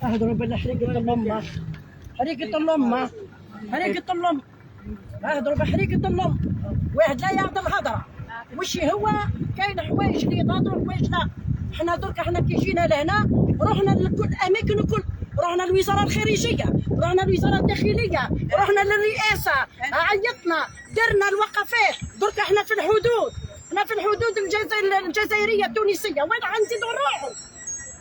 اضرب حريقة الأمة، حريقة الأمة، حريقة الأم، اضرب حريقة الأم. واحد لا يعطي الهضرة، وش هو كاين حوايج اللي يتهضروا حوايج لا. حنا درك حنا كي جينا لهنا رحنا لكل اماكن الكل، رحنا للوزاره الخارجيه، رحنا للوزاره الداخليه، رحنا للرئاسه، عيطنا، درنا الوقفات. درك احنا في الحدود، احنا في الحدود الجزائريه التونسيه، وين غنزيدوا نروحوا؟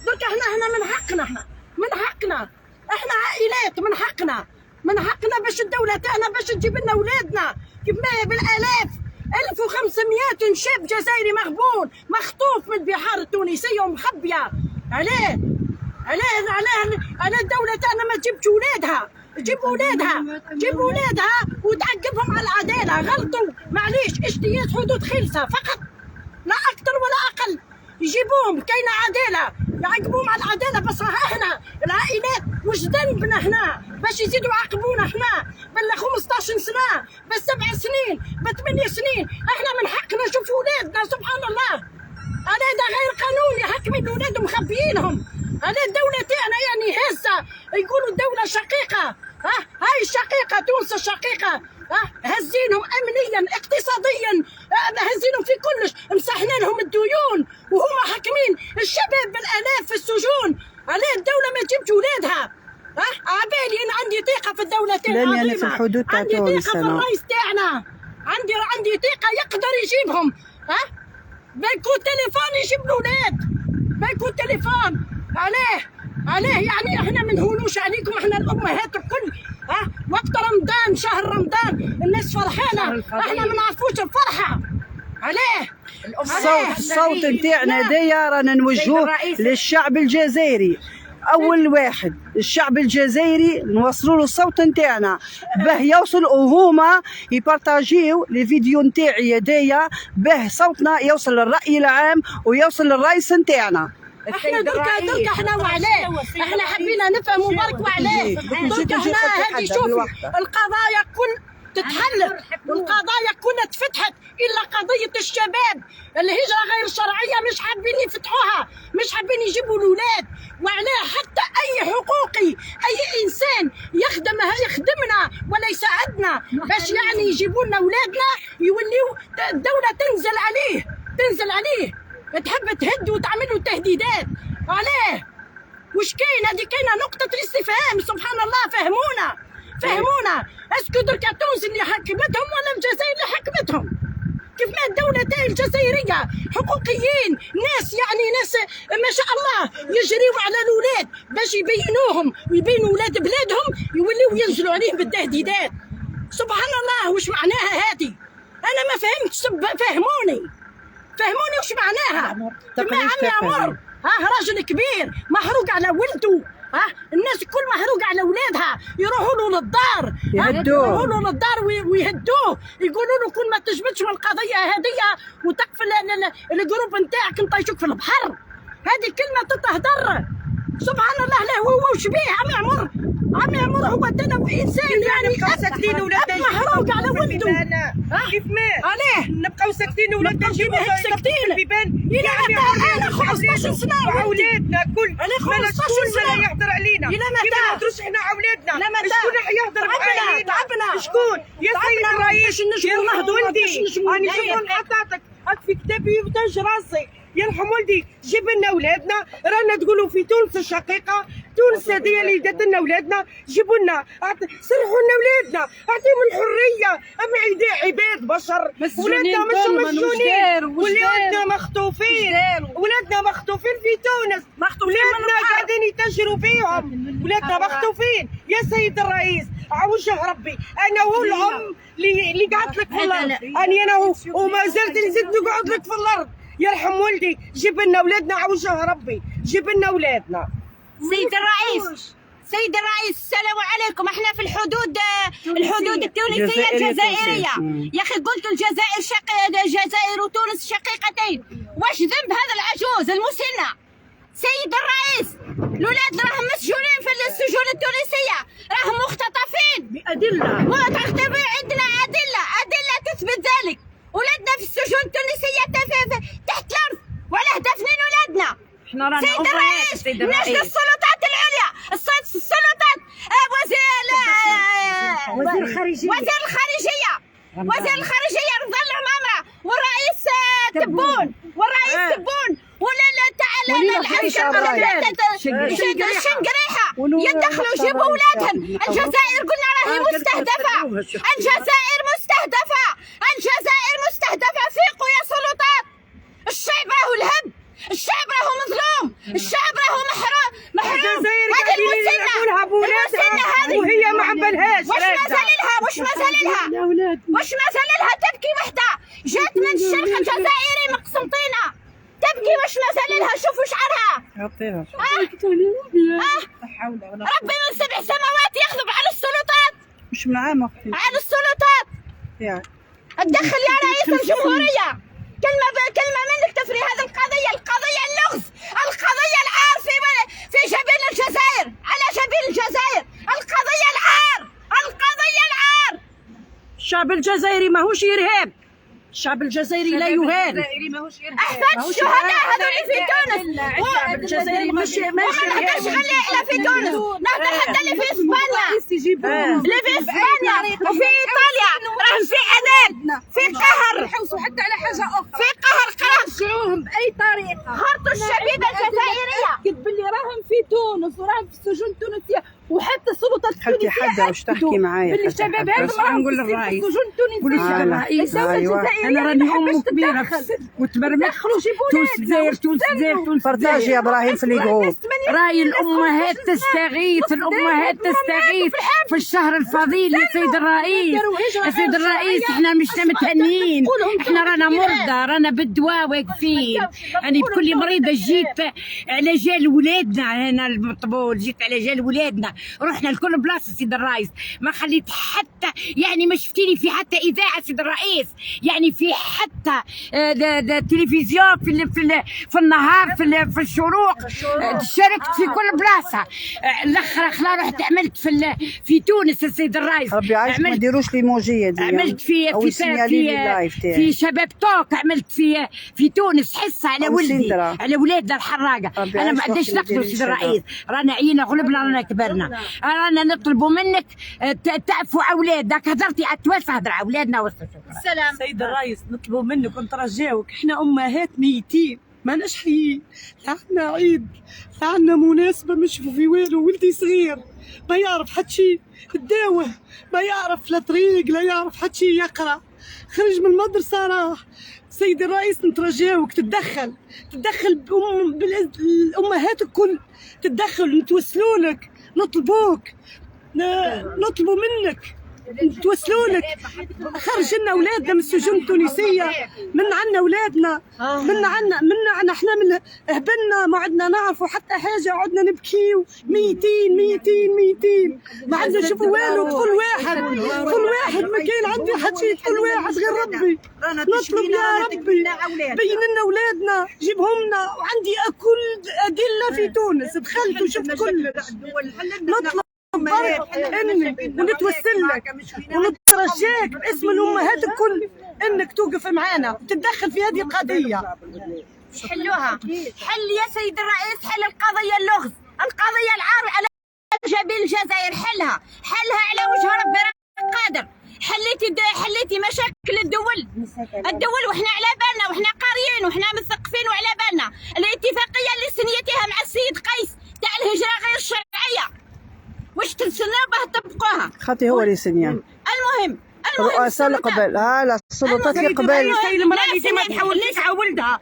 درك احنا من حقنا، احنا من حقنا، احنا عائلات من حقنا، من حقنا باش الدوله تاعنا باش تجيب لنا اولادنا كيف ما هي بالالاف. 1500 شاب جزائري مغبون مخطوف من البحار التونسيه ومخبيه. علاه الدوله تاعنا ما تجيبش ولادها، جيب ولادها، جيب ولادها وتعقبهم على العداله. غلطوا معليش، اجتياز حدود خلصه فقط، لا اكثر ولا اقل. يجيبوهم كاينه عداله، يعاقبوهم على العداله. بس احنا العائلات واش ذنبنا احنا باش يزيدوا يعاقبونا احنا؟ بل 15 سنه، بل 7 سنين، بل 8 سنين. احنا من حقنا نشوفوا ولادنا. سبحان الله، هذا غير قانوني، حاكمين ولادهم مخبيينهم. هذا الدوله تاعنا يعني هزه، يقولوا الدوله شقيقه. هاي الشقيقه، تونس الشقيقه. هزينهم امنيا اقتصاديا، هزينهم في كلش، مسحنا لهم الديون وهم حاكمين الشباب بالالاف في السجون. علاه الدوله ما تجيبش ولادها؟ عبالي انا عندي ثقه في الدوله تاعنا، يعني في الحدود تاع عندي تونس، ثقه في الرئيس تاعنا، عندي ثقه يقدر يجيبهم. بيكون تليفون يجيب الاولاد، بيكون تليفون. عليه يعني احنا ما نهونوش عليكم، احنا الامهات الكل. وقت رمضان، شهر رمضان الناس فرحانه، احنا ما نعرفوش الفرحه. عليه الصوت نتاعنا دايا رانا نوجهوه للشعب الجزائري. اول واحد الشعب الجزائري نوصلوا له الصوت نتاعنا باه يوصل، وهما يبارطاجيو لي فيديو نتاعي هدايا باه صوتنا يوصل للرأي العام ويوصل للرئيس نتاعنا. احنا درك احنا وعلاه، احنا حبينا نفهموا برك وعلاه. درك احنا هذه شوفي القضايا كل تتحلت والقضايا كلها تفتحت الا قضيه الشباب. الهجره غير الشرعيه مش حابين يفتحوها، مش حابين يجيبوا الاولاد. وعلاه حتى اي حقوقي، اي انسان يخدمنا ولا يساعدنا باش يعني يجيبوا لنا اولادنا، يوليو الدوله تنزل عليه تحب تهد وتعمل له تهديدات. علاه وش كاين؟ هذه كاينه نقطه الاستفهام. سبحان الله، فهمونا اسكو درك تونس اللي حكمتهم ولا الجزائر اللي حكمتهم؟ كيف ما الدوله تاعي الجزائريه حقوقيين، ناس يعني ناس ما شاء الله يجريوا على الاولاد باش يبينوهم ويبينوا اولاد بلادهم، يوليوا ينزلوا عليهم بالتهديدات. سبحان الله، وش معناها هذه؟ انا ما فهمتش. فهموني وش معناها. كما عمي عمر راجل كبير محروق على ولده، الناس الكل محروق على اولادها، يروحوا له للدار ويهدوه، يقولوا له كل ما تجبدش من القضيه هذه وتقفل الجروب نتاعك نطيشوك في البحر. هذه كلمه تتهدر. سبحان الله، لا هو وش بيه عمي عمر هو تنو انسان يعني ساكتين ولادنا محروق على ولده. كيف ما عليه نبقاو ساكتين ولادنا نجيبوا ساكتين البيبان. الى متى؟ انا 15 سنه اولادنا كل انا 15 سنه لا يهضر علينا. الى متى؟ ما نهضروش احنا اولادنا. شكون راح يهضر معانا؟ تعبنا. شكون يا سيد الرئيس؟ يرحم ولدي راني شكون حطاتك هاك في كتابي وتاج راسي. يرحم ولدي جيب لنا اولادنا. رانا تقولوا في تونس الشقيقه، تونس هذه اللي دات لنا اولادنا. جيبوا لنا سرحوا لنا اولادنا، اعطيهم الحريه. اما عباد بشر، ولادنا مش مسجونين، ولادنا مخطوفين في تونس. ولادنا قاعدين يتاجروا فيهم، ولادنا مخطوفين. يا سيد الرئيس عوجه ربي، انا هو الام اللي قعدت لك في الارض، انا هو وما زلت نزيد نقعد لك في الارض. يرحم ولدي جيب لنا اولادنا عوجه ربي، جيب لنا اولادنا. سيد الرئيس السلام عليكم. احنا في الحدود التونسيه الجزائريه. يا اخي قلت الجزائر وتونس شقيقتين، واش ذنب هذا العجوز المسنه؟ سيد الرئيس الولاد راهم مسجونين في السجون التونسيه، راهم مختطفين بأدلة. عندنا ادله تثبت ذلك، ولادنا في السجون التونسيه تحت الارض، وعلاه دافنين ولادنا. احنا رانا سيد الرئيس ناشد السلطات العليا، السلطات وزير الخارجيه وزير الخارجيه رضا العمامره، والرئيس تبون ولا تعالى الشنقريحه يدخلوا يجيبوا اولادهم. الجزائر قلنا راهي مستهدفه، الجزائر مستهدفه. فيقوا يا سلطات، الشعب راهو الهب، الشعب راهو مظلوم، الشعب راهو محروم. الجزائر قاعدين يلعبوا بولادها وهي ما عبالهاش. واش ما زال لها تبكي وحده جات من الشرق الجزائري مقسمطينه تبكي. واش ما زال لها؟ شوفوا شعرها. ربي من 7 سماوات يغضب على السلطات، مش من عام اختي على السلطات. يعني اتدخل يا رئيس الجمهوريه، كلمه منك تفري هذه القضيه اللغز، القضيه العار في جبين الجزائر، على جبين الجزائر. القضيه العار. الشعب الجزائري ماهوش إرهاب، الشعب الجزائري لا يهان. احفاد الشهداء هذول اللي في تونس. الشعب الجزائري ماشي ما نهدرش غير على في تونس، نهدر حتى اللي في اسبانيا، وفي ايطاليا راهم في عذاب، في قهر، حتى على حاجه اخرى، في قهر رجعوهم باي طريقه. خرطوا الشبيبه الجزائريه. كتب لي راهم في تونس وراهم في السجون التونسيه، وحتى السلطات خالتي التونسيه حدا واش تحكي معايا؟ باللي الشباب هذو بس راهم نقول في الرئيس. السجون التونسيه. الرئيس الدوله الجزائريه انا راني ما ام حبش كبيره تتدخل. وتبرمج دخلوا جيبوا تونس ولادنا. الجزائر، تونس الجزائر، تونس بارتاجي يا ابراهيم في الجروب. راهي الامهات تستغيث، في الشهر الفضيل يا سيد الرئيس. يا سيد الرئيس احنا مش متهنين، احنا رانا مرضى، رانا بالدواء واقفين. انا بكل مريضه جيت على جال ولادنا هنا بالطبول، جيت على جال ولادنا، رحنا لكل بلاصه سيد الرئيس، ما خليت حتى يعني ما شفتيني في حتى اذاعه سيد الرئيس، يعني في حتى تلفزيون في النهار في الشروق. شاركت في كل بلاصه. الاخر رحت عملت في تونس يا سيد الرئيس. ربي يعيشك ما ديروش ليموجيه دي. عملت في شباب توك، عملت في تونس حصه على ولدي، على ولادنا الحراقه. انا ما عنديش نقدر سيد الرئيس، رانا عينا غلبنا، رانا كبرنا، رانا نطلبوا منك تعفوا اولادك. هضرتي على التواسع، هضر على اولادنا. السلام سيد الرئيس نطلبوا منك ونترجاوك، احنا امهات ميتين ماناش حيين، لا عندنا عيد لا عندنا مناسبه، مش في والو. ولدي صغير ما يعرف حد شيء، الداوه ما يعرف لا طريق، لا يعرف حد شيء يقرا، خرج من المدرسه راح. سيد الرئيس نترجاوك تتدخل بالامهات الكل، تتدخل، نتوسلوا لك، نطلبوك، نطلبوا منك، نتوسلوا لك. خرج لنا اولادنا من السجون التونسيه، من عنا اولادنا، من عنا احنا من هبلنا، ما عدنا نعرفوا حتى حاجه، عدنا نبكيو. ميتين ما عندنا نشوفوا والو. كل واحد ما كاين عندي حد شيء، كل واحد غير ربي. نطلب يا ربي بين لنا اولادنا، جيبهم لنا. وعندي كل ادله في تونس، دخلت وشفت كل. نطلب انك ونتوسل لك ونترجاك باسم الامهات الكل انك توقف معانا وتتدخل في هذه القضيه. حلوها، حل يا سيد الرئيس، حل القضيه اللغز، القضيه العار على جبين الجزائر. حلها على وجه ربي قادر. حليتي مشاكل الدول واحنا على بالنا، واحنا قاريين، واحنا مثقفين وعلى بالنا. الاتفاقيه اللي سنيتيها مع السيد قيس تاع الهجره غير الشرعيه، واش تنسناو باه تطبقوها؟ خاطي هو اللي سنيان. المهم الرؤساء اللي قبل، لا السلطات اللي قبل. هي المراه اللي ديما تحولنيش على ولدها،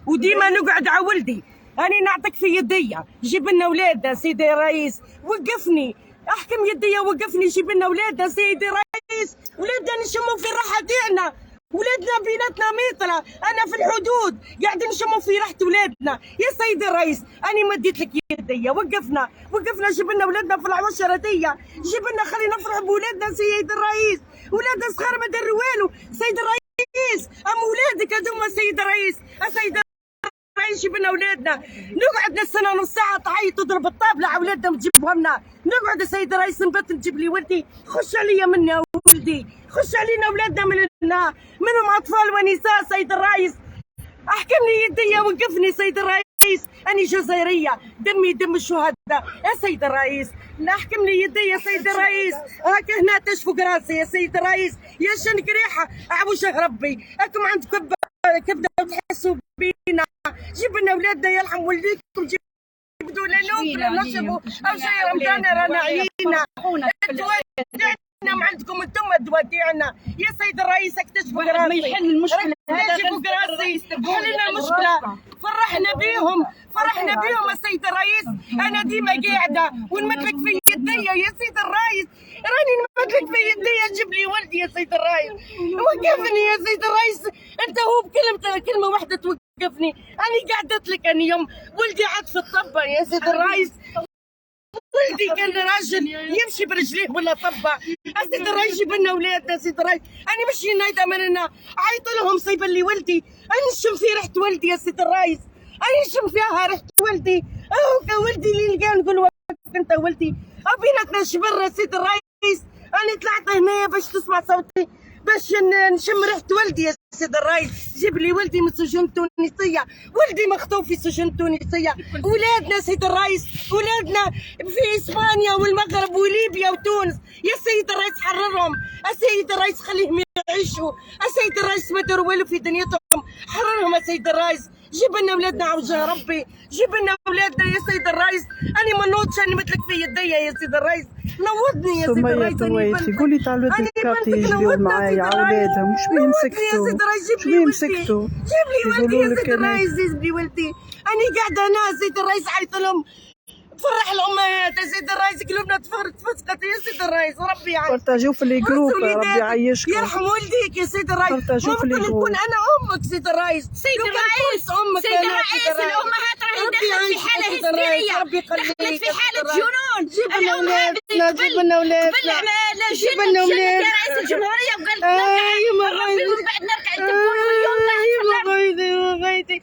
وديما نقعد على ولدي. أنا نعطيك في يديا، جيب لنا ولادنا سيدي الرئيس، وقفني، احكم يديا وقفني، جيب لنا ولادنا سيدي الرئيس. ولادنا نشموا في الراحه تاعنا، ولادنا بيناتنا ميطره، انا في الحدود قاعدين نشموا في راحه ولادنا. يا سيدي الرئيس انا مديت لك يديا، وقفنا، جيب لنا ولادنا في العشره دي، جيب لنا، خلينا نفرح بولادنا سيدي الرئيس. ولادنا صغار ما داروا والو سيدي الرئيس، ولادك هذوما سيدي الرئيس. سيدي الرئيس يجيب لنا اولادنا. نقعد سنه ونص ساعه تعيط تضرب الطابله على اولادنا وتجيبهم لنا. نقعد يا سيد الرئيس نبات نجيب لي ولدي. خش عليا مني ولدي، خش علينا اولادنا منهم اطفال ونساء. سيد الرئيس احكم لي يدي، وقفني سيد الرئيس، أنا جزائرية دمي دم الشهداء يا سيد الرئيس. لا احكم لي يدي يا سيد الرئيس. هاك هنا تشفق راسي يا سيد الرئيس، يا شنك ريحة أعوشه ربي. أكم عندكم كبدة تحسوا بينا. جيب لنا أولادنا يرحم والديكم، جيبوا لنا نوم نشربوا أو شيء رمضان رانا عيينا. ما عندكم انتم توديعنا يا سيد الرئيس. اكتشفوا راسي، يحل المشكله اكتشفوا راسي، حل لنا المشكله. فرحنا بيهم يا سيد الرئيس. انا ديما قاعده ونمدلك في يدي يا سيد الرئيس، راني نمدلك في يدي. جيب لي ولدي يا سيد الرئيس، وقفني يا سيد الرئيس. انت هو كلمه واحده توقفني. انا قعدت لك انا يوم ولدي عاد في الطبه يا سيد الرئيس. ولدي كان راجل يمشي برجليه ولا طبه. سيد الرئيس جيب لنا اولادنا سيد الرئيس. انا مش نايده من عيط لهم صيب لي ولدي. انا نشم في ريحه ولدي يا سيد الرئيس، انا نشم فيها ريحه ولدي. اهو ولدي اللي نلقاه نقول وقف انت ولدي. بيناتنا شبر يا سيد الرئيس. انا طلعت هنايا باش تسمع صوتي، باش نشم ريحه ولدي يا سيد الرئيس. جيب لي ولدي من السجون التونسيه، ولدي مخطوف في السجون التونسيه. ولادنا سيد الرئيس، ولادنا في اسبانيا والمغرب وليبيا وتونس. يا سيد الرئيس حررهم، السيد الرئيس خليهم يعيشوا، السيد الرئيس ما داروا والو في دنيتهم. حررهم يا سيد الرئيس. جيب لنا اولادنا عوجه ربي، جيب لنا اولادنا يا سيد الرئيس. انا ما نوضش، انا مثلك في يدي يا سيد الرئيس. نوضني يا سيد الرئيس. سمية قولي تاع ولاد الكارتي يجريو معايا على ولادهم. مش بيهم سكتوا، مش بيهم سكتوا. جيب لي ولدي يا سيد الرئيس، جيب لي ولدي. انا قاعده هنا سيد الرئيس عيط لهم. تفرح الامهات يا سيد الرئيس، قلوبنا تفسقت يا سيد الرئيس. ربي يعيش. بارتاجيو في لي جروب، ربي يعيشكم. يرحم والديك يا سيد الرئيس. بارتاجيو في لي ممكن جروب. نكون انا امك سيد الرئيس. سيد الرئيس، سيد الرئيس، الامهات راهي دخلت في حاله هستيريه، دخلت في حاله جنون. جيب لنا اولادنا، جيب لنا اولادنا، جيب لنا اولادنا يا رئيس الجمهوريه وقال ايوه بعد نرجع التلفون واليوم ايوه غايتي.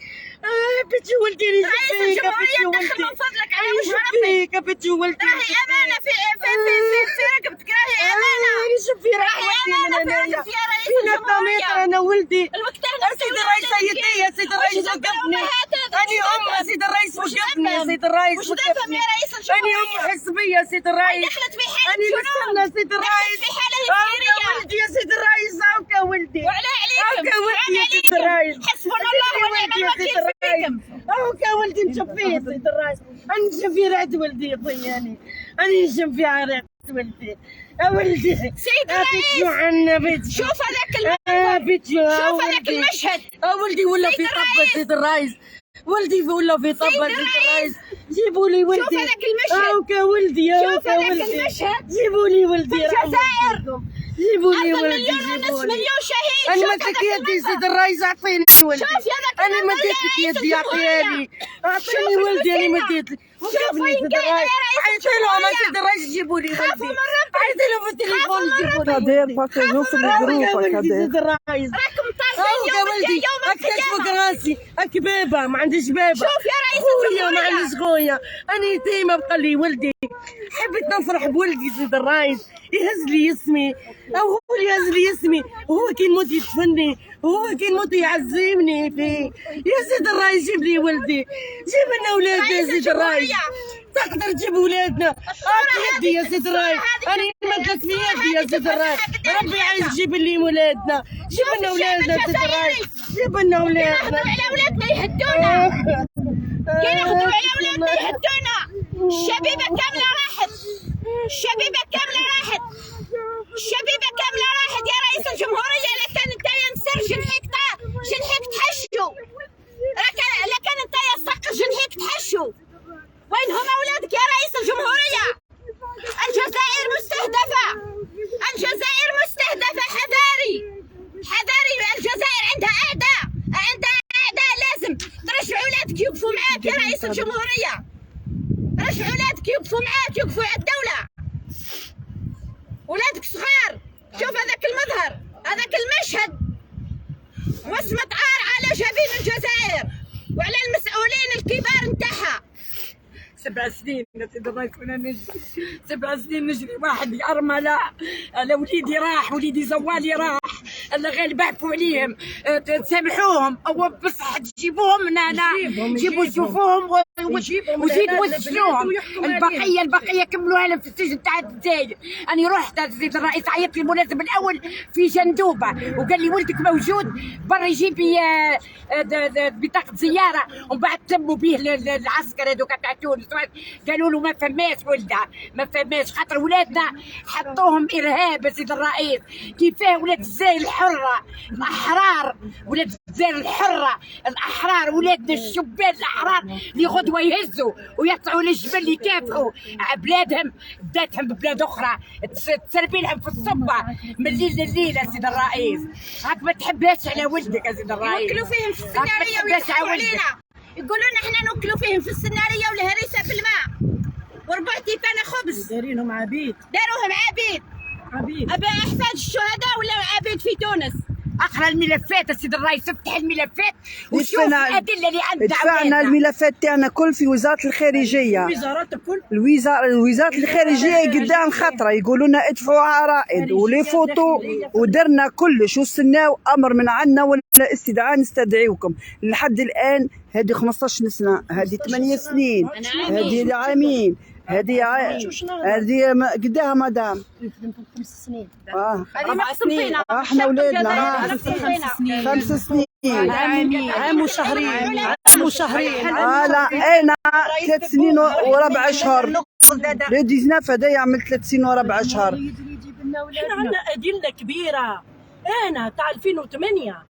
بنتي ولدي رئيس الجمهوريه دخل من فضلك على وجه ربي. بنتي ولدي راهي امانه في رقبتك، راهي امانه، شوف في راهي امانه في رقبتك يا رئيس الجمهوريه. انا ولدي الوقتانة سيد الرئيس يدي يا سيد الرئيس وقفني. أنا سيد الرئيس وقفني يا سيد الرئيس. وش دفهم يا رئيس أنا الجمهورية؟ حزبية يا سيد الرئيس. دخلت في حالة أنا جنون، مستنى سيد الرئيس. دخلت في حالة هستيرية. ولدي يا سيد الرئيس، هاكا ولدي، وعلى عليكم، هاكا ولدي يا سيد الرئيس. حسبنا الله ونعم الوكيل فيكم. هاكا ولدي نشوف فيه يا سيد الرئيس. أنا نشوف في ريحة ولدي يا طياني، أنا نشوف فيها ريحة ولدي. يا ولدي سيد الرئيس، شوف هذاك شوف هذاك المشهد. ولدي ولا في طبة سيد الرئيس، ولدي ولا في طبة سيد الرئيس. جيبوا لي ولدي. شوف هذاك المشهد. هاكا ولدي، شوف هذاك المشهد. جيبوا لي ولدي في الجزائر. جيبوا لي أرض ولدي، مليون ونص جيبوا لي. مليون شهيد. أنا شوف مديت هذاك يدي المنظر. سيد الرئيس، أعطيني ولدي. شوف يا ذاك أنا المنظر مديت يا رئيس يدي، أعطيني، أعطيني شوف ولدي. أنا المسكينة. مديت شوف وقفني وين سيد قاعدة الرئيس. يا رئيس عيط لهم يا الجمهورية. سيد الرئيس جيبوا لي خافوا ولدي. من ربي. عيط لهم في التليفون جيبوا لي كادير ولدي. بارتاجيو في لي يا جروب ولدي كادير. سيد الرئيس. راكم طايحين يا يوم ولدي يوم اكتشفك القيامة. راسي كبابه، ما عنديش بابه. شوف يا رئيس خويا ما الجمهورية. عنديش خويا، انا يتيمه بقى لي ولدي. حبيت نفرح بولدي سيد الرئيس، يهز لي اسمي، او هو اللي يهز لي اسمي. هو كي نموت يدفني، هو كي نموت يعزمني فيه. يا سيد الرئيس جيب لي ولدي، جيب لنا اولادنا يا سيد الرئيس. تقدر تجيب ولادنا. يدي يا سيد الرئيس، انا مدلك في يدي يا سيد الرئيس. ربي يعز جيب لي ولادنا، جيب لنا ولادنا يا سيد الرئيس، جيب لنا ياخذوا ولادنا. على اولادنا يهدونا، ياخذوا على اولادنا يهدونا. الشبيبه كامله راحت، الشبيبه كامله راحت، الشبيبه كامله راحت يا رئيس الجمهوريه. لكان انت ينسر شنحيك تحشو، لكان انت يسقر شنحيك تحشو. وين هم اولادك يا رئيس الجمهوريه؟ الجزائر مستهدفه، الجزائر مستهدفه. حذاري حذاري، الجزائر عندها اعداء، لازم ترجع اولادك يوقفوا معاك يا رئيس الجمهوريه. رجع اولادك يوقفوا معاك، يوقفوا على الدوله. اولادك صغار، شوف هذاك المظهر، هذاك المشهد، وصمة عار على جبين الجزائر وعلى نتاعها. 7 سنين سيدي الرئيس وانا نجري 7 سنين نجري واحد أرملة. انا وليدي راح، وليدي زوالي راح، الله غير بعفوا عليهم. تسامحوهم او بصح تجيبوهم من هنا، جيبوا شوفوهم وزيدوا وسجنوهم. البقيه كملوها لهم في السجن تاع الجزائر. انا رحت سيد الرئيس عيطت لي المناسب الاول في جندوبه وقال لي ولدك موجود برا يجيب لي بطاقه زياره، ومن بعد تموا به العسكر هذوك تاع تونس قالوا له ما فماش ولدها، ما فماش خاطر ولادنا حطوهم ارهاب. سيد الرئيس كيفاه ولاد الجزائر الحره الاحرار، ولاد الجزائر الحره الاحرار، ولادنا الشبان الاحرار اللي غدوه يهزوا ويطلعوا للجبل يكافحوا بلادهم، بداتهم ببلاد اخرى تسربي لهم في الصبه من الليل لليل. سيد الرئيس هاك ما تحبهاش على ولدك يا سيد الرئيس، يوكلوا فيهم في السناريه ويضحكوا علينا، يقولوا لنا احنا نوكلوا فيهم في السناريه والهريسه بالماء وربع تيفانا خبز. دايرينهم عبيد، داروهم عبيد. ابا احفاد الشهداء ولا عبيد في تونس. اقرا الملفات السيد الرئيس، افتح الملفات وشوف الادله اللي عندنا. دفعنا الملفات تاعنا كل في وزاره الخارجيه، الوزارات الكل، الوزاره الخارجيه قدام خطره يقولوا لنا ادفعوا عرائض ولي فوتو، ودرنا كلش وستناو امر من عندنا ولا استدعاء نستدعيوكم. لحد الان هذه 15 سنه، هذه 8 سنين، هذه عامين، هذه قداها مدام 5 سنين. هذه مقسم فينا احنا ولادنا 5 سنين، عام وشهرين. لا انا 3 سنين وربع اشهر. لي 19 هذا يعمل 3 سنين وربع اشهر. احنا عندنا ادله كبيره. انا تاع 2008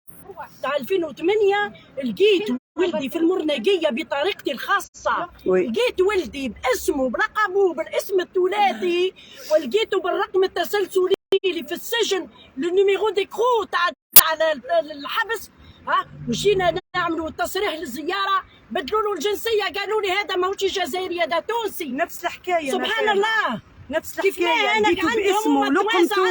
لقيت ولدي في المرنقيه بطريقتي الخاصه. لقيت ولدي باسمه برقمه بالاسم الثلاثي، ولقيته بالرقم التسلسلي اللي في السجن النيميرو ديكرو تاع الحبس. وجينا نعملوا تصريح للزياره، بدلوا له الجنسيه، قالوا لي هذا ماهوش جزائري هذا تونسي. نفس الحكايه سبحان الله، نفس كيف الحكايه. انا جيتو عندهم باسمه ولقمته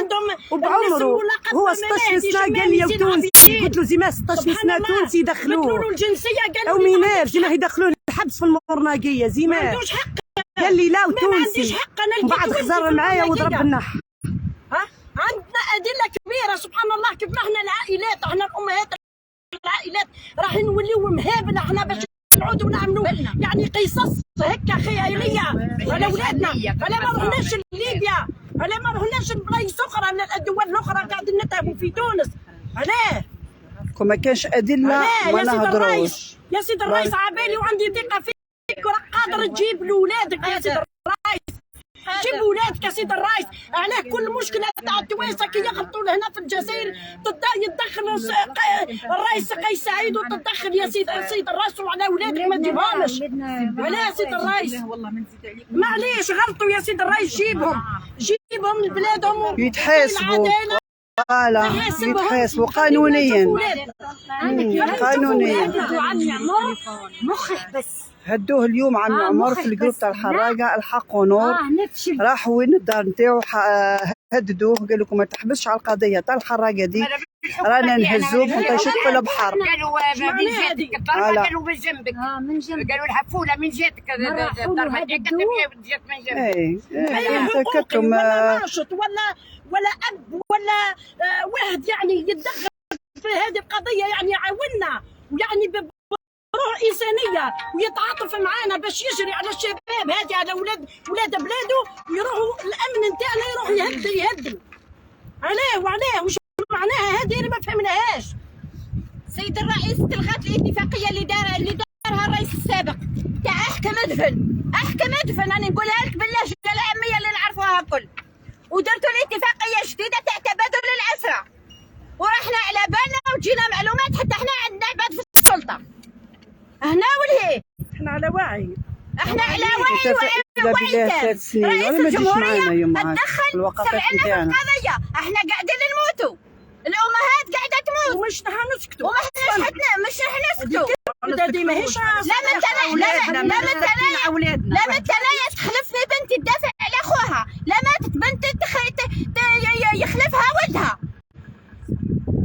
وبعمره. هو 16 سنه قال لي تونسي، قلت له زعما 16 سنه تونسي بدلوا له دخلوه الجنسيه، او قالوا لي مينار زعما يدخلوه الحبس في المرناقيه ما زعما. عندوش حق. قال لي لا ما عنديش وتونسي، حق. انا ومن بعد خزر معايا وضرب بالنح. عندنا ادله كبيره سبحان الله. كيف ما احنا العائلات، احنا الامهات العائلات راح نوليو مهابل احنا باش نعودوا نعملوا يعني قصص هكا خياليه على اولادنا. انا ما رحناش لليبيا، انا ما رحناش لبلايص اخرى من الدول الاخرى، قاعدين نتعبوا في تونس. علاه؟ ما كانش ادله ما نهضروش. يا سيد الرئيس عبالي وعندي ثقه فيك وراك قادر تجيب لاولادك يا سيد الرئيس. جيب ولادك يا سيد الرئيس. علاه كل مشكله تاع التوانسه كي يغلطوا هنا في الجزائر يتدخل الرئيس قيس سعيد وتتدخل يا سيد الرئيس، وعلى ولادك ما تجيبهمش. علاه يا سيد الرئيس؟ معليش غلطوا يا سيد الرئيس، جيبهم لبلادهم يتحاسبوا. يتحاسبوا قانونيا. مخ يحبس. هدوه اليوم عم عمر في الجروب تاع الحراقه الحق ونور. راحوا وين الدار نتاعو هددوه، قال لكم ما تحبسش على القضيه تاع الحراقه دي، رانا نهزوك ونطيشوك في البحر. قالوا من جهتك الضربه، قالوا من جنبك، من جنبك قالوا الحفوله من جهتك الضربه جات من جنبك. اي كنتم ولا اب ولا واحد يعني يتدخل في هذه القضيه، يعني يعاوننا ويعني بروح انسانيه ويتعاطف معانا باش يجري على الشباب هذه، على ولاد بلاده، ويروحوا الامن نتاعنا يروح يهدم. علاه وش معناها هذه اللي ما فهمناهاش. سيد الرئيس تلغات الاتفاقيه اللي دارها الرئيس السابق تاع احكم ادفن. انا نقولها لك باللهجه العاميه اللي نعرفوها الكل. ودرتوا الاتفاقيه جديده تاع تبادل الاسرى، ورحنا على بالنا وجينا معلومات حتى احنا عندنا عباد في السلطه هنا والهي. احنا على وعي رئيس الجمهوريه تدخل سمعنا في القضيه. احنا قاعدين نموتوا، الامهات قاعده تموت ومش نسكتوا، ومش نسكتوا. هذه ماهيش لما تنايا تخلفني بنتي تدافع على اخوها، لما بنتي يخلفها ولدها،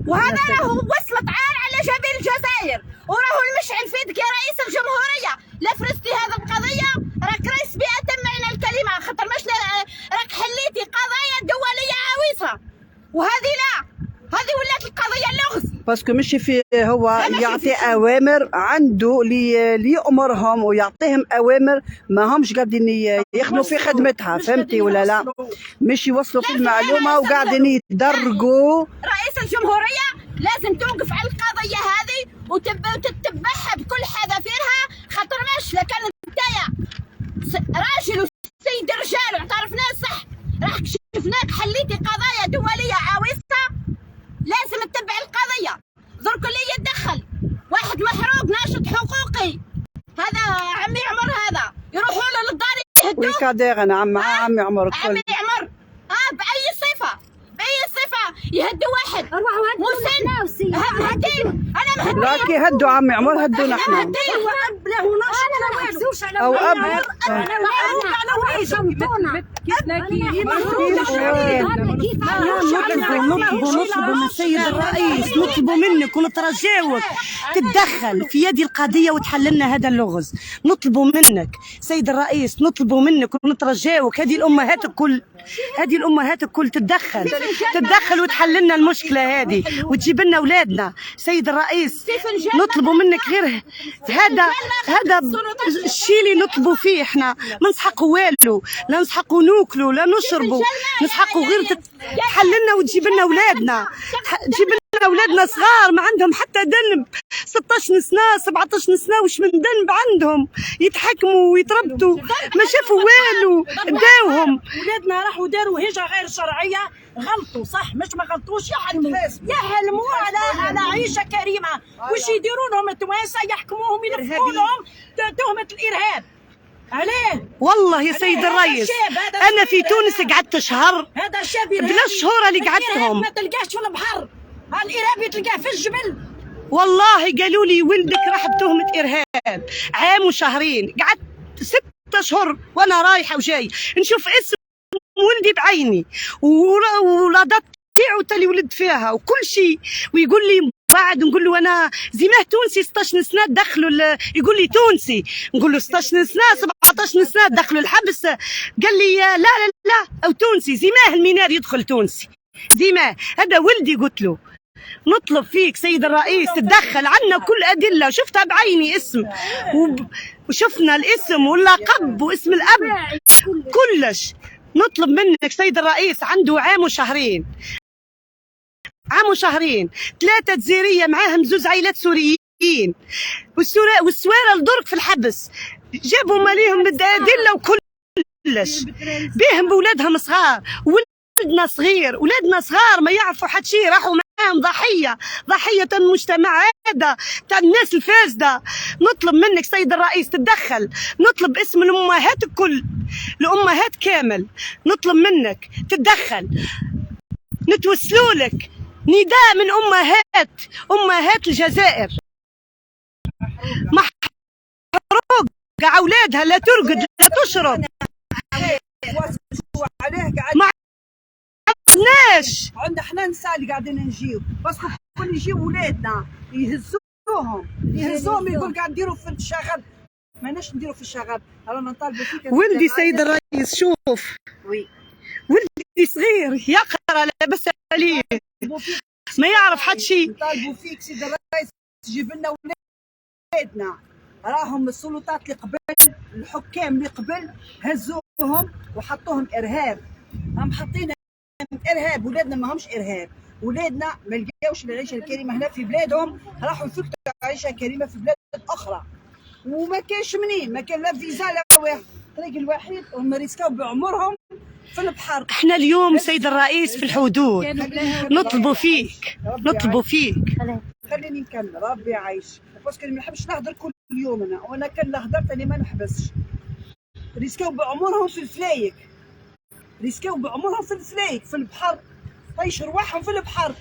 وهذا راهو وصلت عار على جبين الجزائر، وراهو المشعل في يدك يا رئيس الجمهوريه. لا فرستي هذه القضيه راك رئيس بها تمعنا الكلمه، خاطر مش راك حليتي قضايا دوليه عويصه، وهذه لا، هذه ولات القضيه اللغز. باسكو ماشي في هو يعطي اوامر عنده اللي يامرهم ويعطيهم اوامر ما همش قاعدين يخدموا في خدمتها، فهمتي ولا لا؟ مش يوصلوا في المعلومه وقاعدين يدرقوا. رئيس الجمهوريه لازم توقف على القضيه هذه وتتبعها بكل حذافيرها، خاطر ماش كان نتايا راجل وسيد رجال واعترفناه صح، راح شفناك حليتي قضايا دوليه عويصه، لازم تتبع القضيه. درك اللي يتدخل واحد محروق ناشط حقوقي، هذا عمي عمر، هذا يروحوا له للدار يهدوه. ويكادير انا عمي عمر الكل. عمي عمر باي صفه، باي صفه يهدوا واحد مسن هدين. انا مهدين لا كي هدوا عمي عمر هدونا احنا. مهدين لا هو ناشط او اب نطلبوا من السيد الرئيس، نطلبوا منك ونترجاوك تتدخل في يد القضيه وتحل لنا هذا اللغز. نطلبوا منك سيد الرئيس، نطلبوا منك ونترجاوك، هذه الامهات الكل تتدخل وتحل لنا المشكله هذه وتجيب لنا اولادنا. سيد الرئيس نطلبوا منك غير هذا الشيء اللي نطلبوا فيه، احنا ما نسحقوا والو، لا نسحقوا ناكلوا لا نشربوا، نسحقوا غير تحل لنا وتجيب لنا اولادنا، تجيب لنا اولادنا صغار ما عندهم حتى ذنب، 16 سنه 17 سنه وش من ذنب عندهم، يتحكموا ويتربطوا ما شافوا والو داوهم. ولادنا راحوا داروا هجره غير شرعيه، غلطوا صح مش ما غلطوش، يحلموا على عيشه كريمه، وش يديروا لهم التوانسه؟ يحكموهم يلفوا لهم تهمه الارهاب. عليه والله يا سيد الرئيس انا في تونس قعدت شهر، هذا شاب بلا الشهور اللي قعدتهم ما تلقاش في البحر، الارهاب تلقاه في الجبل. والله قالوا لي ولدك راح بتهمه ارهاب، عام وشهرين، قعدت 6 أشهر وانا رايحه وجاي نشوف اسم ولدي بعيني ولادات تاعو تالي ولد فيها وكل شيء، ويقول لي بعد نقول له انا زيماه تونسي 16 سنه دخلوا، يقول لي تونسي، نقول له 16 سنه 17 سنه دخلوا الحبس، قال لي لا لا لا او تونسي، زيماه المينار يدخل تونسي، زيماه هذا ولدي. قلت له نطلب فيك سيد الرئيس تتدخل عنا كل ادله، شفتها بعيني اسم وشفنا الاسم واللقب واسم الاب كلش. نطلب منك سيد الرئيس، عنده عام وشهرين 3 جزائريه معاهم 2 عائلات سوريين، والسواره الدرك في الحبس، جابوا ماليهم بالادله وكلش، بيهم بولادهم صغار، ولدنا صغار ما يعرفوا حد شيء، راحوا معاهم ضحيه المجتمع هذا تاع الناس الفاسده. نطلب منك سيد الرئيس تتدخل، نطلب اسم الامهات الكل، الامهات كامل، نطلب منك تتدخل، نتوسلوا لك نداء من امهات الجزائر، محروقه اولادها، لا ترقد لا تشرب، ما عرفناش. عندنا احنا نساء اللي قاعدين نجيو، باسكو كل يجيو ولادنا يهزوهم يقول قاعد نديروا في الشغب، ماناش نديروا في الشغب، رانا نطالبوا فيك. ولدي سيد الرئيس شوف، ولدي صغير يقرا لاباس عليه ما يعرف حد شيء. نطالبوا فيك سيد الرئيس تجيب لنا ولادنا، راهم السلطات اللي قبل، الحكام اللي قبل هزوهم وحطوهم ارهاب، هم حاطين ارهاب، ولادنا ما همش ارهاب، ولادنا ما لقاوش العيشه الكريمه هنا في بلادهم، راحوا يفكروا عيشه كريمه في بلاد اخرى، وما كانش منين، ما كان لا فيزا لا واحد، الطريق الوحيد هم ريسكاو بعمرهم في البحر. احنا اليوم سيد الرئيس في الحدود نطلبوا فيك خليني نكمل، ربي يعيش، باسكو ما نحبش نهضر كل يوم انا، وانا كان هضرت اللي ما نحبسش. ريسكاو بعمرهم في الفلايك، في البحر، طيش رواحهم في البحر.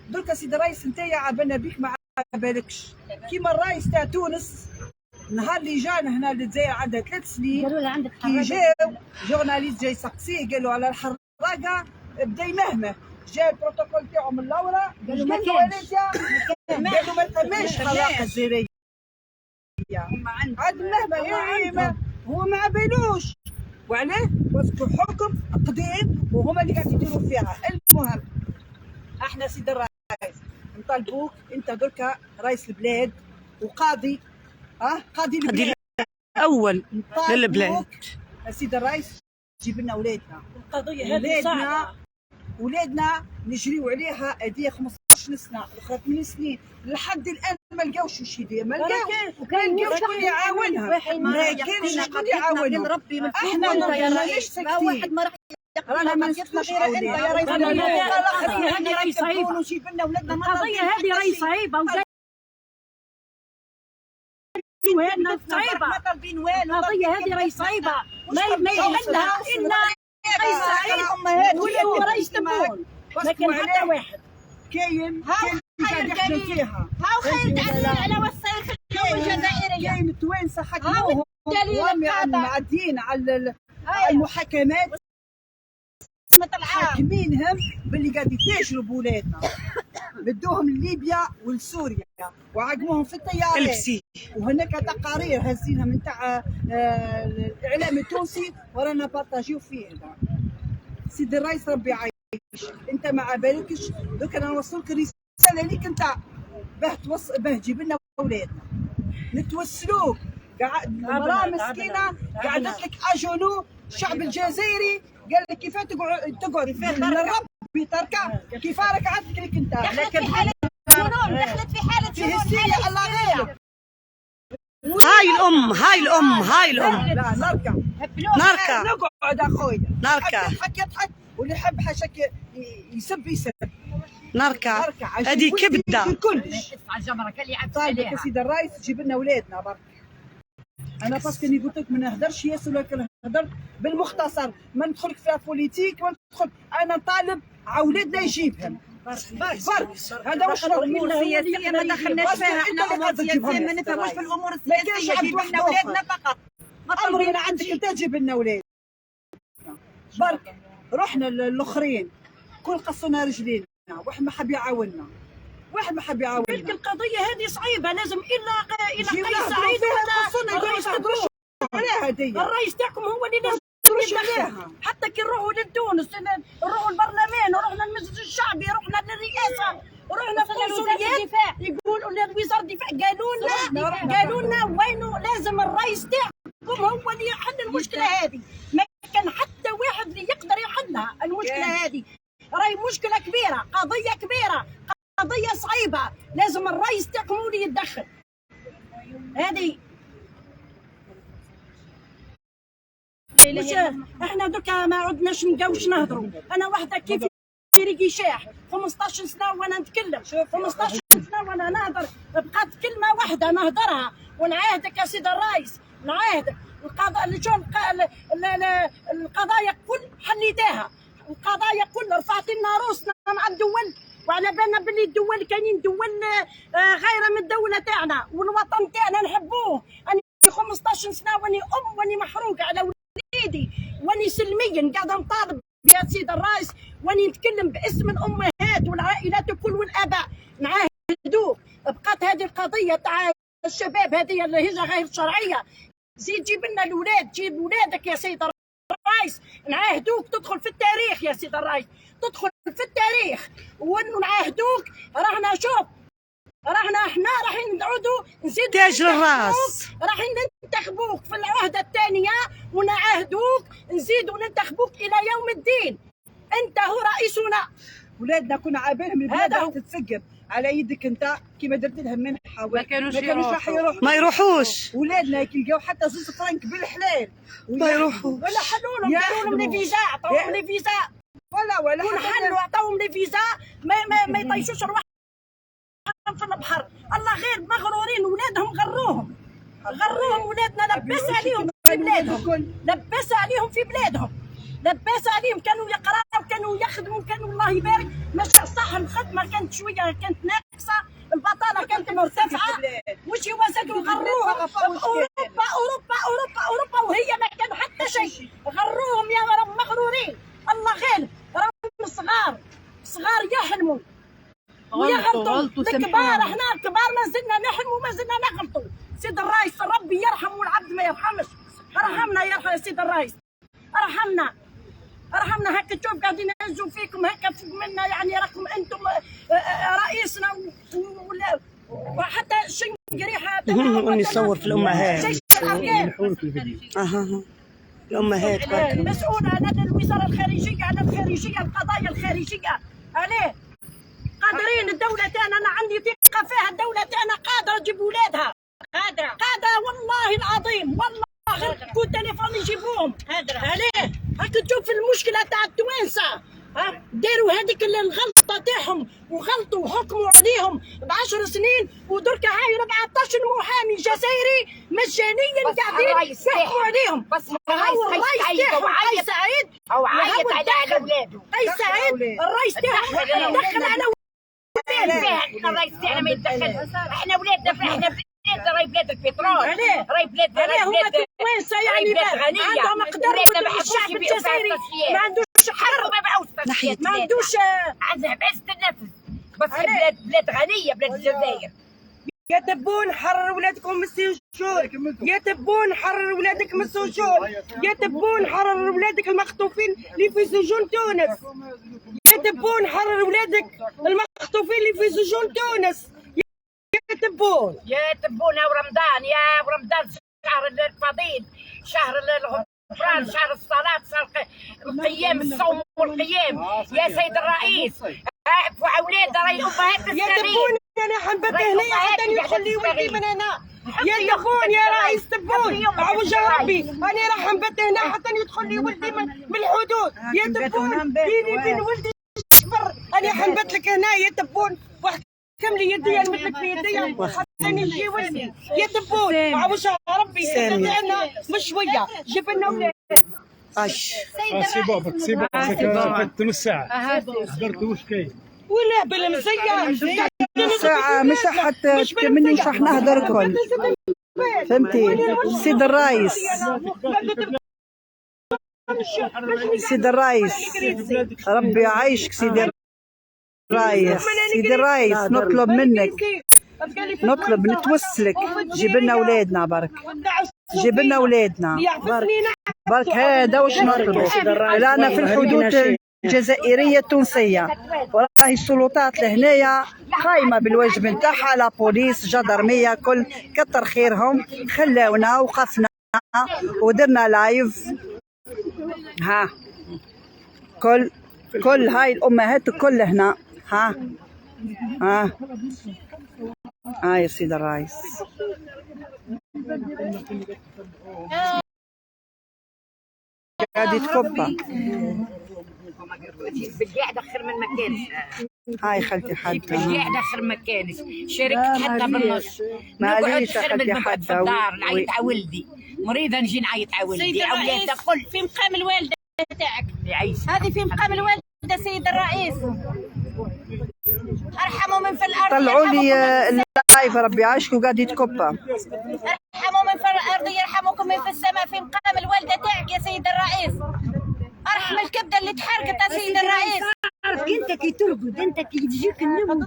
درك سيدي الرئيس نتايا عبالنا بيك ما عبالكش، كيما الرئيس تاع تونس نهار اللي جانا هنا للجزائر عندها 3 سنين، كي جاو جورناليست جاي يسقسيه قالوا على الحراقه بدا يمهمه، جا البروتوكول تاعو من الاورا قالوا ما كانش، قالوا ما ثماش حراقه جزائريه، عاد مهما هو ما عبالوش وعليه واسكو حكم قديم وهما اللي قاعد يديروا فيها. المهم احنا سيد الرئيس نطالبوك انت دركا رئيس البلاد وقاضي قاضي البلاد اول للبلاد. سيد الرئيس جيب لنا اولادنا. القضيه هذه صعبه. ولادنا نجريو عليها هذه 15 سنه اخرى 8 سنين لحد الان ما لقاوش وش يدير. ما لقاوش شكون يعاونها. ما كاينش شكون يعاونها. احنا ماناش ساكتين. رانا ما نسكتوش غير انت يا ريس. هذه راهي صعيبه. وجيب لنا ولادنا. القضيه هذه راهي صعيبه وين صعيبه. ما طالبين والو. القضيه هذه راهي صعيبه. ما يحلها الا رئيس سعيد ولا رئيس تبون. لكن حتى واحد كاين خير دليل. هاو خير دليل على وسائل الجزائريه. كاين التوانسه حكموهم معديين على المحاكمات حاكمينهم باللي قاعد يتاجروا بولادنا. بدوهم لليبيا ولسوريا وعقموهم في الطيارات. وهناك تقارير هزينها من تاع الاعلام التونسي ورانا بارطاجيو فيه. سيدي الرئيس ربي يعيش انت ما بالكش دوك انا نوصلك رساله ليك انت باه تجيب لنا اولادنا نتوسلوك. المراه مسكينه قعدت لك اجونو. الشعب الجزائري قال لك كيف تقعد ربي تركع كيف ركعت لك انت. دخلت في حاله جنون. دخلت في حاله جنون. هستيريا الله غالب. هاي الام لا نركع نقعد اخويا يضحك واللي يحب حاشاك يسب نركع. هذه كبده كلش. على الجمره كان يعرف طيب يا سيدي الرئيس جيب لنا اولادنا برك. انا باسكو اني قلت لك ما نهدرش ياسر ولكن نهدر بالمختصر. ما ندخلك فيها بوليتيك ما ندخل. انا نطالب اولادنا يجيبهم برك. هذا واش الامور السياسيه ما دخلناش فيها. احنا امور سياسيه ما نفهموش في الامور السياسيه. جيب لنا اولادنا فقط. ما طالبين عندك انت تجيب لنا اولاد برك. رحنا للاخرين كل قصونا رجلينا. واحد ما حب يعاوننا. تلك القضيه هذه صعيبه. لازم الا قيس سعيد ولا الرئيس تبون. الرئيس تاعكم هو اللي لازم يدخل. حتى كي نروحوا لتونس نروحوا البرلمان ورحنا المجلس الشعبي رحنا للرئاسه ورحنا في القنصليات يقولوا لوزاره الدفاع قالوا لنا وينو لازم الرئيس تاعكم هو اللي يحل المشكله هذه. ما كان حتى واحد اللي يقدر يحلها المشكله هذه. راهي مشكله كبيره. قضيه كبيره. قضيه صعيبه. لازم الرئيس تاعكم هو اللي يتدخل. هذه احنا دوكا ما عدناش نلقاوش نهضروا. انا وحده كيف ريقي شاح 15 سنه وانا نتكلم. 15 سنه وانا نهضر. بقات كلمه واحده نهضرها ونعاهدك يا سيدي الرئيس. نعاهدك القضايا كل حليتاها. القضايا كل رفعتي لنا روسنا مع الدول وعلى بالنا باللي الدول كاينين دول غير من الدوله تاعنا والوطن تاعنا نحبوه. انا 15 سنه واني محروقه على وليدي واني سلميا قاعده نطالب يا سيدي الرئيس واني نتكلم باسم الامهات والعائلات الكل والاباء. نعاهدوك. بقات هذه القضيه تاع الشباب هذه الهجره غير شرعيه. زيد جيب لنا الاولاد. جيب اولادك يا سيدي الرئيس. نعاهدوك تدخل في التاريخ يا سيدي الرئيس. تدخل في التاريخ ونعاهدوك. راحنا احنا رايحين نعودوا نزيدوا تاج الراس. رايحين ننتخبوك في العهده الثانيه ونعاهدوك نزيدوا ننتخبوك الى يوم الدين. انت هو رئيسنا. ولادنا كنا عابالهم البلاد راح تتسقم على يدك انت كيما درت لهم منحه. ما كانوش راح يروحوا. ما يروحوش. ولادنا يلقاو حتى زوز فرانك بالحلال ما يروحوا. ولا حلوا لهم قالوا لهم لي فيزا. عطاوهم لي فيزا ولا ونحلوا. عطاوهم لي فيزا ما يطيشوش رواحهم في البحر. الله غير مغرورين. ولادهم غروهم ولادنا. لبس عليهم في بلادهم. لبس عليهم كانوا يقراوا كانوا يخدموا كانوا الله يبارك. ماشي صح الخدمه كانت شويه كانت ناقصه. البطاله كانت مرتفعه. وش يوازكوا غروهم. اوروبا وهي ما كان حتى شيء. غروهم يا رب مغرورين. الله غالب. راهم صغار يحلموا ويغلطوا الكبار. احنا الكبار ما زلنا نحن وما زلنا نغلطوا. سيد الرئيس ربي يرحم والعبد ما يرحمش. ارحمنا يا سيد الرئيس، ارحمنا هكا تشوف قاعدين يهزوا فيكم هكا منا، يعني راكم انتم رئيسنا وحتى شنقري حتى نصور في الامهات الامهات مسؤول عن الوزاره الخارجيه، عن الخارجيه، القضايا الخارجيه. عليه قادرين الدوله تاعنا، انا عندي ثقه فيها. الدوله تاعنا قادره تجيب ولادها، قادره والله العظيم، والله كل تليفون يجيبوهم. عليه هاك تشوف المشكله تاع التوانسه، داروا هذيك الغلطه تاعهم وغلطوا وحكموا عليهم ب10 سنين، ودركا هاي 14 محامي جزائري مجانيا قاعدين يحكموا عليهم. بس هو الرئيس تاعهم قيس سعيد، او عيط على اولاده. قيس سعيد الرئيس تاعهم دخل على احنا الرئيس تاعنا ما يتدخلش، احنا ولادنا احنا راهي بلاد البترول، راهي بلاد التوانسه يعني عندهم قدر الشعب الجزائري ما عندوش حر، ما عندوش عندها بعزة النفس. بس بلاد غنية، بلاد الجزائر. يا تبون حرر ولادكم من السجون، يا تبون حرر ولادك من السجون، يا تبون حرر ولادك المخطوفين اللي في سجون تونس، يا تبون حرر ولادك المخطوفين اللي في سجون تونس، يا تبون ورمضان، يا ورمضان شهر الفضيل، شهر الغفران، شهر الصلاة، شهر القيام، الصوم والقيام. يا سيد الرئيس اعفوا على اولادنا، راهي الامهات يا تستغيث. تبون انا حنبت هنا حتى يدخل لي ولدي من هنا. يا تبون يا رئيس تبون عوج ربي، انا راح نبت هنا حتى يدخل لي ولدي من الحدود. يا تبون بيني وبين ولدي شفر، انا حنبت لك هنا يا تبون، واحكم لي يدي نمدلك في يدي حتى نجي ولدي. يا تبون عوج ربي عندنا مش شويه، جيب لنا ولاد. سيبوك سكت نص ساعة صبرت وش كاين ولا بالمزية ساعة مش حتى تمني مش راح نهدر الكل، فهمتي سيد الرئيس؟ سيد الرئيس ربي يعيشك سيدي الرئيس، سيدي الرئيس نطلب منك، نطلب نتوسلك جيب لنا اولادنا برك، جيب لنا اولادنا برك هذا واش نطلبوا. الآن في الحدود الجزائرية التونسية، وراهي السلطات لهنايا قايمة بالواجب نتاعها، لا بوليس جدرمية كل كتر خيرهم، خلاونا وقفنا ودرنا لايف. ها كل هاي الأمهات كل هنا، ها يا سيد الرئيس. قاعد يتكبى بالقاعد اخر من ما كانش. هاي خالتي حد بالقاعد اخر ما كانش، شاركت حتى بالنص. معليش خالتي حد في الدار نعيط على ولدي، مريضه نجي نعيط على ولدي. سيد الرئيس في مقام الوالده تاعك يعيش هذه، في مقام الوالده سيد الرئيس، ارحموا من في الارض. طلعوا لي اللايف ربي يعيشكم قاعد يتكبى. ارحموا من في الارض يرحمكم من في السماء، في مقام الوالده تاعك يا سيد الرئيس. ارحم الكبده اللي تحرقت يا سيد الرئيس. انت كي ترقد، انت كي تجيك النوم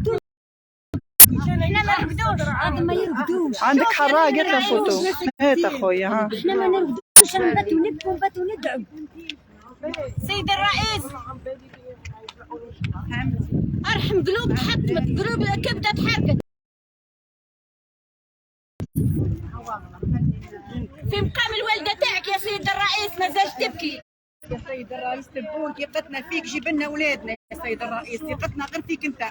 احنا ما نرقدوش، هذا ما يرقدوش. عندك حراق يطلع فوتو هات اخويا. ها احنا ما نرقدوش، نباتوا نبكوا نباتوا ندعوا. سيد الرئيس ارحم قلوب تحطمت، قلوب كبده تحرقت. في مقام الوالده تاعك يا سيد الرئيس ما زالت تبكي. يا سيد الرئيس تبون ثقتنا فيك، جيب لنا اولادنا يا سيد الرئيس، ثقتنا غير فيك انت.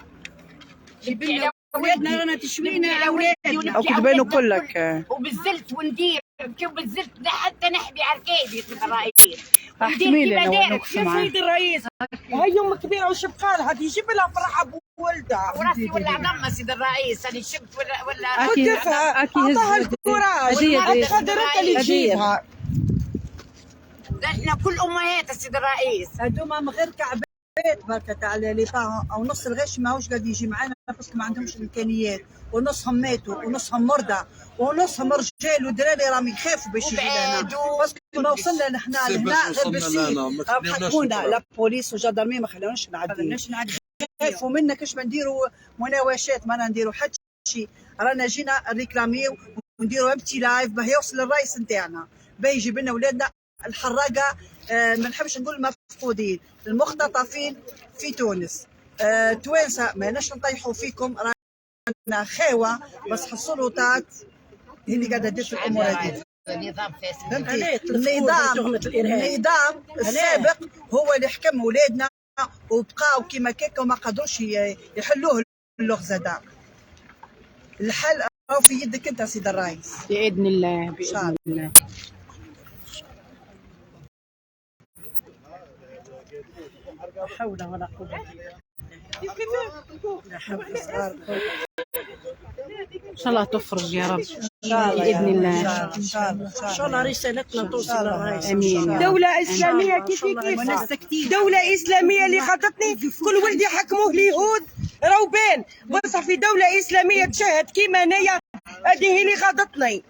جيب لنا اولادنا رانا تشوينا اولادنا وكتبانو كلك وبالزلت وندير وبالزلت حتى نحبي على ركابي يا سيد الرئيس. احتمي لنا ونقص يا معاه. سيد الرئيس هاي ام كبيره وشبقال هذه يجيب لها فرحه بولدها. وراسي ولا ضمه سيد الرئيس، انا شفت ولا اعطاها الكوراج، قدرتها اللي تجيبها. احنا كل امهات السيد الرئيس. هذوما من غير كعبات بركة تاع لي بارون، او نص الغش ماهوش قاعد يجي معانا باسكو ما عندهمش الامكانيات، ونصهم ماتوا ونصهم مرضى ونصهم رجال ودراري راهم يخافوا باش يجوا لهنا، باسكو ما وصلنا نحنا لهنا غير بالسيف، حكونا لا بوليس وجدرمي ما خلوناش نعدي. نخافوا منك اش ما نديروا مناوشات، ما نديروا حتى شيء. رانا جينا ريكلاميو ونديروا امتي لايف باه يوصل للرئيس نتاعنا، باه يجيب لنا ولادنا الحراقه. ما نحبش نقول مفقودين، المختطفين في تونس. توانسه ما ناش نطيحوا فيكم، رانا خاوه بس السلطات هي اللي قاعده تدير في الامور هذه. فهمتي؟ النظام السابق هو اللي حكم ولادنا وبقاو كيما كيكا وما قدروش يحلوه اللغز هذا. الحل راهو في يدك انت سيد الرئيس باذن الله باذن الله. لا حول ولا قوة لا حول ولا قوة. ان شاء الله تفرج يا رب باذن الله. ان شاء الله ان شاء الله رسالتنا توصل للرئيس. امين. دولة إسلامية كيف دولة إسلامية اللي خاطتني كل ولد يحكموه اليهود راهو بان، بصح في دولة إسلامية تشهد كيما انايا هذه هي اللي خاطتني.